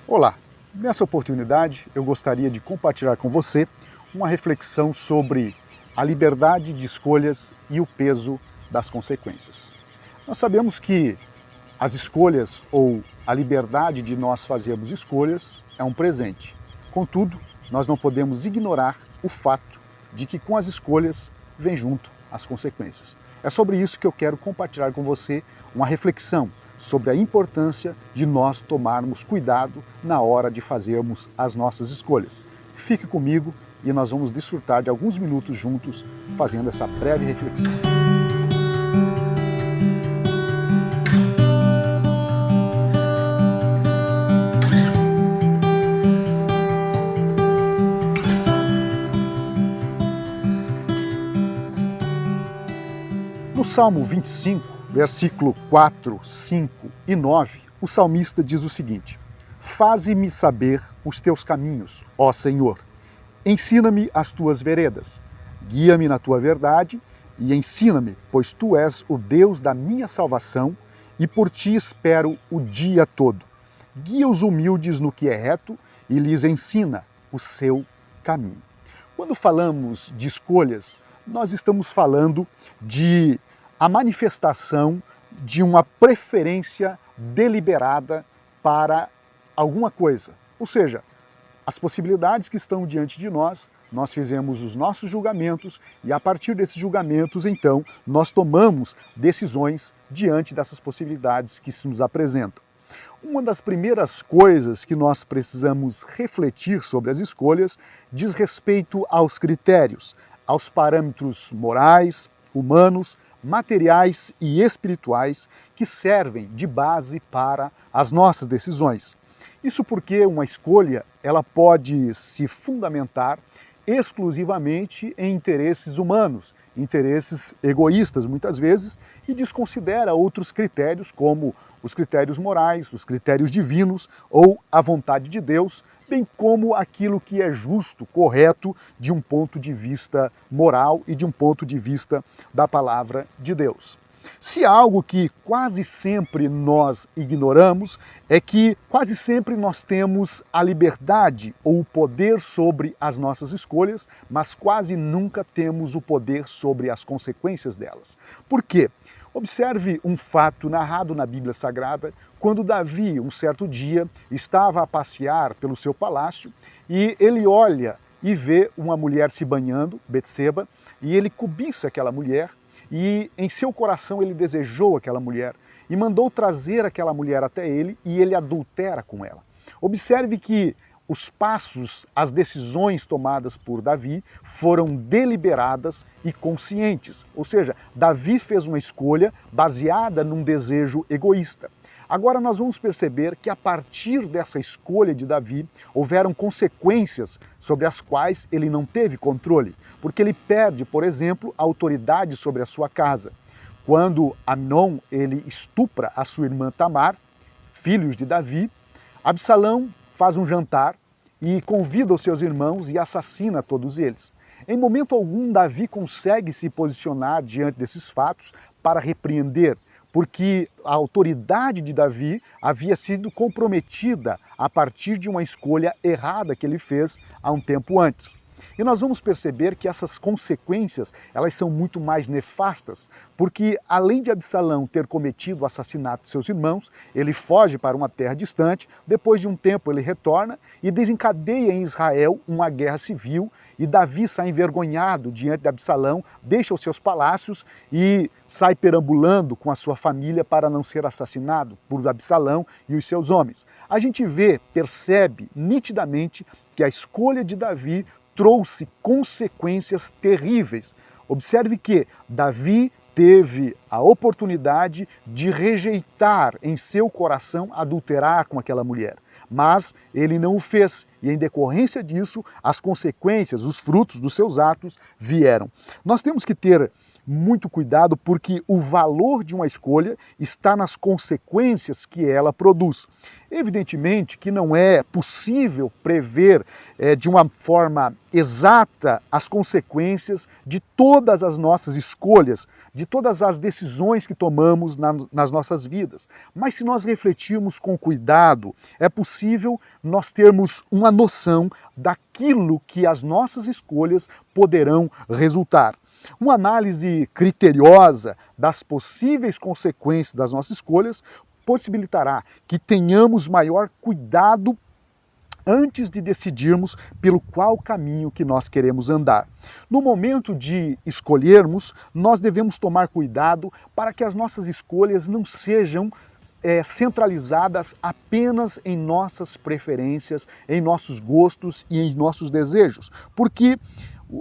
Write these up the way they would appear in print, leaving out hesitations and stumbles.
Olá! Nessa oportunidade eu gostaria de compartilhar com você uma reflexão sobre a liberdade de escolhas e o peso das consequências. Nós sabemos que as escolhas ou a liberdade de nós fazermos escolhas é um presente. Contudo, nós não podemos ignorar o fato de que com as escolhas vem junto as consequências. É sobre isso que eu quero compartilhar com você uma reflexão sobre a importância de nós tomarmos cuidado na hora de fazermos as nossas escolhas. Fique comigo e nós vamos desfrutar de alguns minutos juntos fazendo essa breve reflexão. No Salmo 25, versículo 4, 5 e 9, o salmista diz o seguinte: Faze-me saber os teus caminhos, ó Senhor. Ensina-me as tuas veredas. Guia-me na tua verdade e ensina-me, pois tu és o Deus da minha salvação e por ti espero o dia todo. Guia os humildes no que é reto e lhes ensina o seu caminho. Quando falamos de escolhas, nós estamos falando de a manifestação de uma preferência deliberada para alguma coisa. Ou seja, as possibilidades que estão diante de nós, nós fizemos os nossos julgamentos e a partir desses julgamentos, então, nós tomamos decisões diante dessas possibilidades que se nos apresentam. Uma das primeiras coisas que nós precisamos refletir sobre as escolhas diz respeito aos critérios, aos parâmetros morais, humanos, materiais e espirituais que servem de base para as nossas decisões. Isso porque uma escolha ela pode se fundamentar exclusivamente em interesses humanos, interesses egoístas muitas vezes, e desconsidera outros critérios como os critérios morais, os critérios divinos ou a vontade de Deus, bem como aquilo que é justo, correto de um ponto de vista moral e de um ponto de vista da palavra de Deus. Se há algo que quase sempre nós ignoramos, é que quase sempre nós temos a liberdade ou o poder sobre as nossas escolhas, mas quase nunca temos o poder sobre as consequências delas. Por quê? Observe um fato narrado na Bíblia Sagrada, quando Davi, um certo dia, estava a passear pelo seu palácio e ele olha e vê uma mulher se banhando, Betseba, e ele cobiça aquela mulher, e em seu coração ele desejou aquela mulher e mandou trazer aquela mulher até ele e ele adultera com ela. Observe que os passos, as decisões tomadas por Davi foram deliberadas e conscientes. Ou seja, Davi fez uma escolha baseada num desejo egoísta. Agora nós vamos perceber que a partir dessa escolha de Davi, houveram consequências sobre as quais ele não teve controle, porque ele perde, por exemplo, a autoridade sobre a sua casa. Quando Amnon ele estupra a sua irmã Tamar, filhos de Davi, Absalão faz um jantar e convida os seus irmãos e assassina todos eles. Em momento algum, Davi consegue se posicionar diante desses fatos para repreender, porque a autoridade de Davi havia sido comprometida a partir de uma escolha errada que ele fez há um tempo antes. E nós vamos perceber que essas consequências, elas são muito mais nefastas, porque além de Absalão ter cometido o assassinato de seus irmãos, ele foge para uma terra distante, depois de um tempo ele retorna e desencadeia em Israel uma guerra civil, e Davi sai envergonhado diante de Absalão, deixa os seus palácios e sai perambulando com a sua família para não ser assassinado por Absalão e os seus homens. A gente vê, percebe nitidamente que a escolha de Davi trouxe consequências terríveis. Observe que Davi teve a oportunidade de rejeitar em seu coração adulterar com aquela mulher, mas ele não o fez e em decorrência disso as consequências, os frutos dos seus atos vieram. Nós temos que ter muito cuidado, porque o valor de uma escolha está nas consequências que ela produz. Evidentemente que não é possível prever de uma forma exata as consequências de todas as nossas escolhas, de todas as decisões que tomamos nas nossas vidas. Mas se nós refletirmos com cuidado, é possível nós termos uma noção daquilo que as nossas escolhas poderão resultar. Uma análise criteriosa das possíveis consequências das nossas escolhas possibilitará que tenhamos maior cuidado antes de decidirmos pelo qual caminho que nós queremos andar. No momento de escolhermos, nós devemos tomar cuidado para que as nossas escolhas não sejam centralizadas apenas em nossas preferências, em nossos gostos e em nossos desejos, porque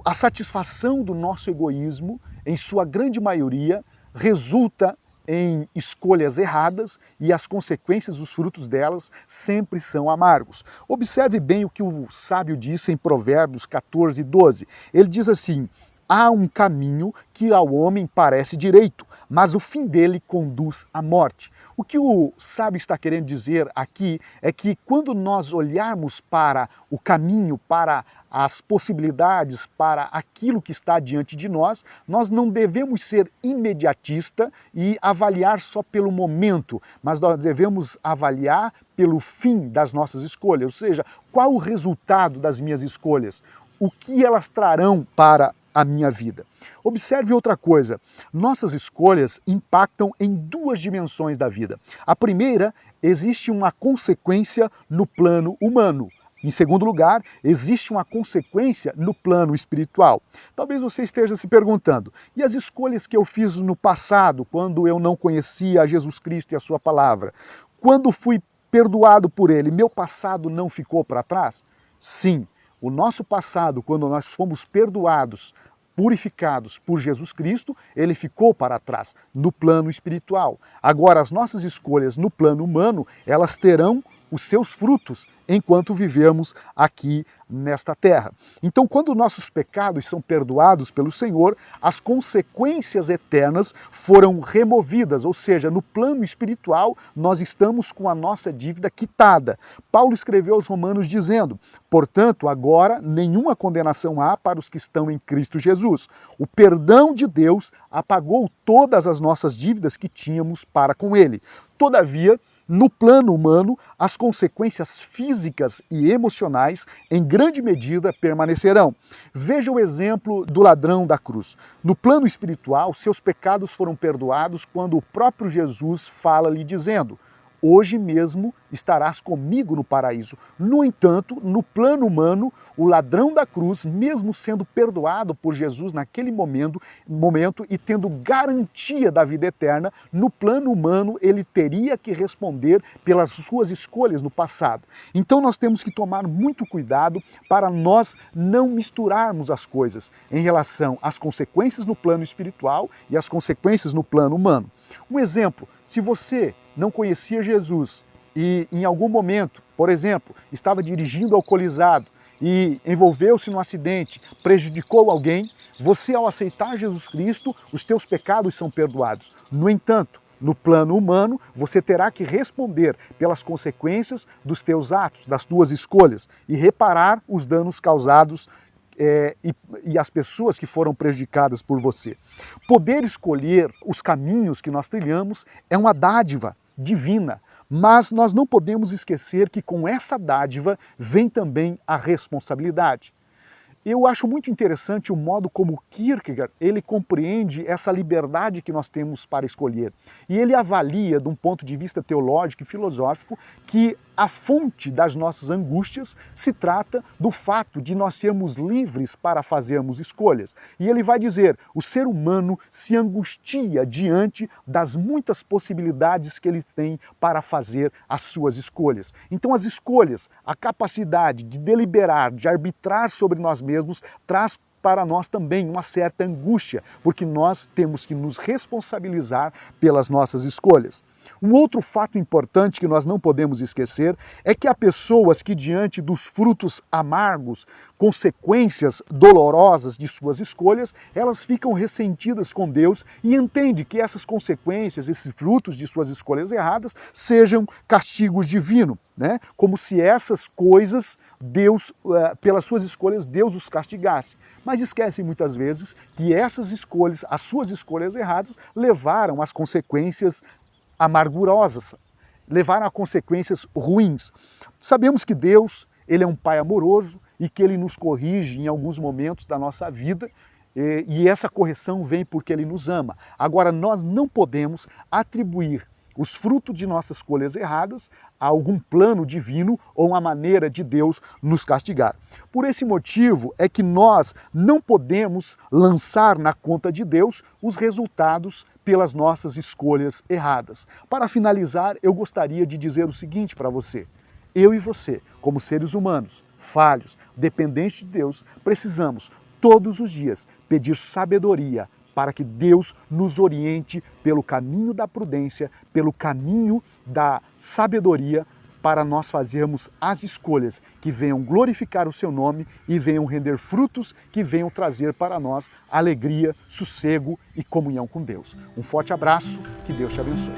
a satisfação do nosso egoísmo, em sua grande maioria, resulta em escolhas erradas e as consequências, os frutos delas, sempre são amargos. Observe bem o que o sábio disse em Provérbios 14, 12. Ele diz assim: há um caminho que ao homem parece direito, mas o fim dele conduz à morte. O que o sábio está querendo dizer aqui é que quando nós olharmos para o caminho, para as possibilidades, para aquilo que está diante de nós, nós não devemos ser imediatista e avaliar só pelo momento, mas nós devemos avaliar pelo fim das nossas escolhas, ou seja, qual o resultado das minhas escolhas, o que elas trarão para a minha vida. Observe outra coisa, nossas escolhas impactam em duas dimensões da vida. A primeira, existe uma consequência no plano humano. Em segundo lugar, existe uma consequência no plano espiritual. Talvez você esteja se perguntando, e as escolhas que eu fiz no passado, quando eu não conhecia Jesus Cristo e a sua palavra? Quando fui perdoado por ele, meu passado não ficou para trás? Sim, o nosso passado, quando nós fomos perdoados, purificados por Jesus Cristo, ele ficou para trás, no plano espiritual. Agora, as nossas escolhas no plano humano, elas terão os seus frutos enquanto vivermos aqui nesta terra. Então, quando nossos pecados são perdoados pelo Senhor, as consequências eternas foram removidas, ou seja, no plano espiritual nós estamos com a nossa dívida quitada. Paulo escreveu aos Romanos dizendo: portanto, agora nenhuma condenação há para os que estão em Cristo Jesus. O perdão de Deus apagou todas as nossas dívidas que tínhamos para com Ele. Todavia, no plano humano, as consequências físicas e emocionais, em grande medida, permanecerão. Veja o exemplo do ladrão da cruz. No plano espiritual, seus pecados foram perdoados quando o próprio Jesus fala-lhe dizendo: hoje mesmo estarás comigo no paraíso. No entanto, no plano humano, o ladrão da cruz, mesmo sendo perdoado por Jesus naquele momento e tendo garantia da vida eterna, no plano humano ele teria que responder pelas suas escolhas no passado. Então nós temos que tomar muito cuidado para nós não misturarmos as coisas em relação às consequências no plano espiritual e às consequências no plano humano. Um exemplo, se você não conhecia Jesus e em algum momento, por exemplo, estava dirigindo alcoolizado e envolveu-se num acidente, prejudicou alguém, você ao aceitar Jesus Cristo, os teus pecados são perdoados. No entanto, no plano humano, você terá que responder pelas consequências dos teus atos, das tuas escolhas e reparar os danos causados e as pessoas que foram prejudicadas por você. Poder escolher os caminhos que nós trilhamos é uma dádiva divina, mas nós não podemos esquecer que com essa dádiva vem também a responsabilidade. Eu acho muito interessante o modo como Kierkegaard ele compreende essa liberdade que nós temos para escolher. E ele avalia, de um ponto de vista teológico e filosófico, que a fonte das nossas angústias se trata do fato de nós sermos livres para fazermos escolhas. E ele vai dizer, o ser humano se angustia diante das muitas possibilidades que ele tem para fazer as suas escolhas. Então as escolhas, a capacidade de deliberar, de arbitrar sobre nós mesmos, traz para nós também uma certa angústia, porque nós temos que nos responsabilizar pelas nossas escolhas. Um outro fato importante que nós não podemos esquecer é que há pessoas que, diante dos frutos amargos, consequências dolorosas de suas escolhas, elas ficam ressentidas com Deus e entendem que essas consequências, esses frutos de suas escolhas erradas, sejam castigos divinos, né? Como se essas coisas, Deus, pelas suas escolhas, Deus os castigasse. Mas esquecem muitas vezes que essas escolhas, as suas escolhas erradas, levaram às consequências amargurosas, levaram a consequências ruins. Sabemos que Deus, ele é um Pai amoroso e que ele nos corrige em alguns momentos da nossa vida, e essa correção vem porque ele nos ama. Agora, nós não podemos atribuir os frutos de nossas escolhas erradas a algum plano divino ou uma maneira de Deus nos castigar. Por esse motivo é que nós não podemos lançar na conta de Deus os resultados pelas nossas escolhas erradas. Para finalizar, eu gostaria de dizer o seguinte para você. Eu e você, como seres humanos, falhos, dependentes de Deus, precisamos todos os dias pedir sabedoria para que Deus nos oriente pelo caminho da prudência, pelo caminho da sabedoria, para nós fazermos as escolhas que venham glorificar o seu nome e venham render frutos que venham trazer para nós alegria, sossego e comunhão com Deus. Um forte abraço, que Deus te abençoe.